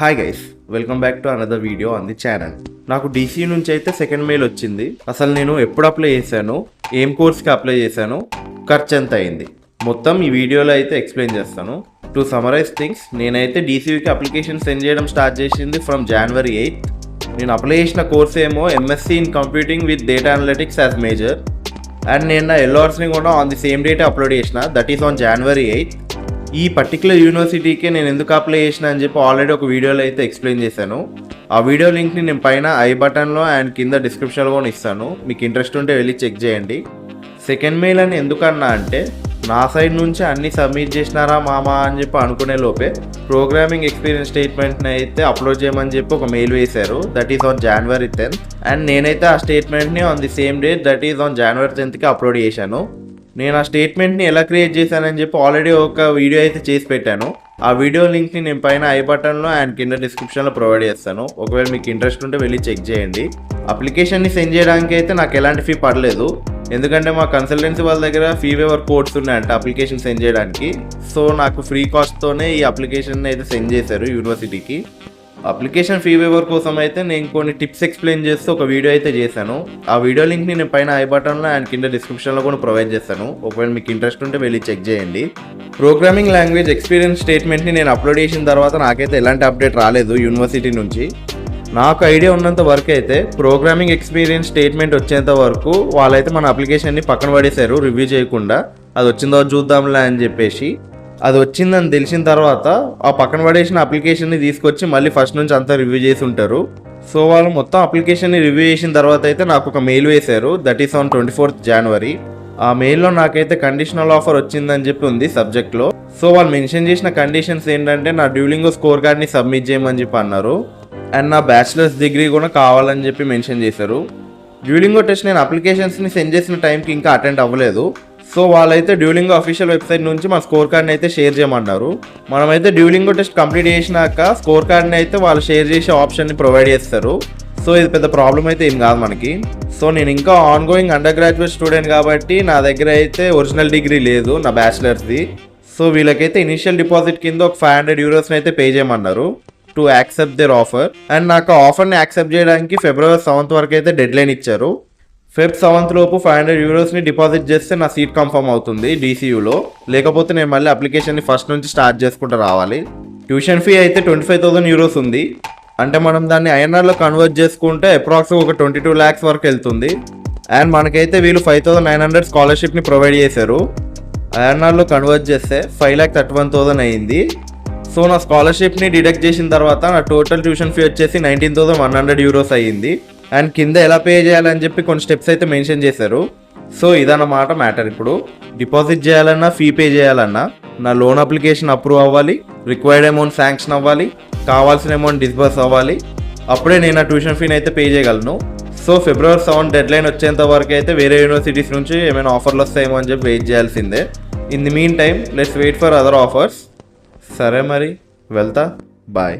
Hi guys, welcome back to another video on the channel. నాకు DC నుంచి అయితే second mail వచ్చింది. అసలు నేను ఎప్పుడు అప్లై చేశాను, ఏం కోర్స్కి అప్లై చేశాను, ఖర్చు ఎంత అయింది, మొత్తం ఈ వీడియోలో అయితే ఎక్స్ప్లెయిన్ చేస్తాను. టు సమరైజ్ థింగ్స్, నేనైతే డీసీయూకి అప్లికేషన్ సెండ్ చేయడం స్టార్ట్ చేసింది ఫ్రమ్ January 8th. నేను అప్లై చేసిన కోర్స్ ఏమో MSc in computing with data analytics as major. And నేను నా LRSని కూడా on the same date upload చేసిన, that is on January 8th. ఈ పర్టికులర్ యూనివర్సిటీకి నేను ఎందుకు అప్లై చేసిన అని చెప్పి ఆల్రెడీ ఒక వీడియోలో అయితే ఎక్స్ప్లెయిన్ చేశాను. ఆ వీడియో లింక్ని నేను పైన ఐ బటన్లో అండ్ కింద డిస్క్రిప్షన్లో కూడా ఇస్తాను. మీకు ఇంట్రెస్ట్ ఉంటే వెళ్ళి చెక్ చేయండి. సెకండ్ మెయిల్ అని ఎందుకన్నా అంటే, నా సైడ్ నుంచి అన్ని సబ్మిట్ చేసినారా మామా అని చెప్పి అనుకునే లోపే ప్రోగ్రామింగ్ ఎక్స్పీరియన్స్ స్టేట్మెంట్ని అయితే అప్లోడ్ చేయమని చెప్పి ఒక మెయిల్ వేశారు. That is on January 10th. And నేనైతే ఆ స్టేట్మెంట్ని on the same date, that is on January 10th upload చేశాను. నేను ఆ స్టేట్మెంట్ని ఎలా క్రియేట్ చేశానని చెప్పి ఆల్రెడీ ఒక వీడియో అయితే చేసి పెట్టాను. ఆ వీడియో లింక్ని నేను పైన ఐ బటన్లో అండ్ కింద డిస్క్రిప్షన్లో ప్రొవైడ్ చేస్తాను. ఒకవేళ మీకు ఇంట్రెస్ట్ ఉంటే వెళ్ళి చెక్ చేయండి. అప్లికేషన్ని సెండ్ చేయడానికి అయితే నాకు ఎలాంటి ఫీ పడలేదు, ఎందుకంటే మా కన్సల్టెన్సీ వాళ్ళ దగ్గర ఫీ వేవర్ కోడ్స్ ఉన్నాయంట అప్లికేషన్ సెండ్ చేయడానికి. సో నాకు ఫ్రీ కాస్ttోనే ఈ అప్లికేషన్ అయితే సెండ్ చేశారు యూనివర్సిటీకి. అప్లికేషన్ ఫీ వేవర్ కోసం అయితే నేను కొన్ని టిప్స్ ఎక్స్ప్లెయిన్ చేస్తూ ఒక వీడియో అయితే చేశాను. ఆ వీడియో లింక్ని నేను పైన ఐ బటన్లో అండ్ కింద డిస్క్రిప్షన్లో కూడా ప్రొవైడ్ చేస్తాను. ఒకవేళ మీకు ఇంట్రెస్ట్ ఉంటే వెళ్ళి చెక్ చేయండి. ప్రోగ్రామింగ్ లాంగ్వేజ్ ఎక్స్పీరియన్స్ స్టేట్మెంట్ని నేను అప్లోడ్ చేసిన తర్వాత నాకైతే ఎలాంటి అప్డేట్ రాలేదు యూనివర్సిటీ నుంచి. నాకు ఐడియా ఉన్నంత వరకు అయితే ప్రోగ్రామింగ్ ఎక్స్పీరియన్స్ స్టేట్మెంట్ వచ్చేంత వరకు వాళ్ళైతే మన అప్లికేషన్ని పక్కన పడేశారు రివ్యూ చేయకుండా. అది వచ్చిందో చూద్దాంలే అని చెప్పేసి. అది వచ్చిందని తెలిసిన తర్వాత ఆ పక్కన పడేసిన అప్లికేషన్ని తీసుకొచ్చి మళ్ళీ ఫస్ట్ నుంచి అంతా రివ్యూ చేసి ఉంటారు. సో వాళ్ళు మొత్తం అప్లికేషన్ని రివ్యూ చేసిన తర్వాత అయితే నాకు ఒక మెయిల్ వేశారు, that is on 24th January. ఆ మెయిల్లో నాకైతే కండిషనల్ ఆఫర్ వచ్చిందని చెప్పి ఉంది సబ్జెక్ట్లో. సో వాళ్ళు మెన్షన్ చేసిన కండిషన్స్ ఏంటంటే నా డ్యూలింగో స్కోర్ కార్డ్ని సబ్మిట్ చేయమని చెప్పి అన్నారు. అండ్ నా బ్యాచిలర్స్ డిగ్రీ కూడా కావాలని చెప్పి మెన్షన్ చేశారు. డ్యూలింగో టెస్ట్ నేను అప్లికేషన్స్ని సెండ్ చేసిన టైంకి ఇంకా అటెండ్ అవ్వలేదు. సో వాళ్ళైతే డ్యూలింగో అఫీషియల్ వెబ్సైట్ నుంచి మా స్కోర్ కార్డ్ని అయితే షేర్ చేయమన్నారు. మనమైతే డ్యూలింగో టెస్ట్ కంప్లీట్ చేసినాక స్కోర్ కార్డ్ని అయితే వాళ్ళు షేర్ చేసే ఆప్షన్ని ప్రొవైడ్ చేస్తారు. సో ఇది పెద్ద ప్రాబ్లం అయితే ఏం కాదు మనకి. సో నేను ఇంకా ongoing undergraduate student కాబట్టి నా దగ్గర అయితే ఒరిజినల్ డిగ్రీ లేదు నా బ్యాచిలర్స్ది. సో వీళ్ళకైతే ఇనిషియల్ డిపాజిట్ కింద ఒక 500 euros అయితే పే చేయమన్నారు to accept their offer. And నాకు ఆఫర్ని యాక్సెప్ట్ చేయడానికి February 7th వరకు అయితే డెడ్ లైన్ ఇచ్చారు. Feb 7th లోపు 500 euros డిపాజిట్ చేస్తే నా సీట్ కన్ఫర్మ్ అవుతుంది DCUలో. లేకపోతే నేను మళ్ళీ అప్లికేషన్ని ఫస్ట్ నుంచి స్టార్ట్ చేసుకుంటూ రావాలి. ట్యూషన్ ఫీ అయితే 25,000 euros ఉంది. అంటే మనం దాన్ని INRలో కన్వర్ట్ చేసుకుంటే అప్రాక్స్ ఒక 22 lakhs వరకు వెళ్తుంది. అండ్ మనకైతే వీళ్ళు 5,900 స్కాలర్షిప్ని ప్రొవైడ్ చేశారు. INRలో కన్వర్ట్ చేస్తే 5,31,000 అయింది. సో నా స్కాలర్షిప్ని డిడక్ట్ చేసిన తర్వాత నా టోటల్ ట్యూషన్ ఫీ వచ్చేసి 19,100 euros అయ్యింది. అండ్ కింద ఎలా పే చేయాలని చెప్పి కొన్ని స్టెప్స్ అయితే మెన్షన్ చేశారు. సో ఇదన్నమాట మ్యాటర్. ఇప్పుడు డిపాజిట్ చేయాలన్నా, ఫీ పే చేయాలన్నా నా లోన్ అప్లికేషన్ అప్రూవ్ అవ్వాలి, రిక్వైర్డ్ అమౌంట్ శాంక్షన్ అవ్వాలి, కావాల్సిన అమౌంట్ డిస్బర్స్ అవ్వాలి. అప్పుడే నేను నా ట్యూషన్ ఫీని అయితే పే చేయగలను. సో February 7 డెడ్ లైన్ వచ్చేంత వరకు అయితే వేరే యూనివర్సిటీస్ నుంచి ఏమైనా ఆఫర్లు వస్తాయేమో అని చెప్పి వెయిట్ చేయాల్సిందే. In the meantime let's wait for other offers. సరే మరి వెళ్తా, బాయ్.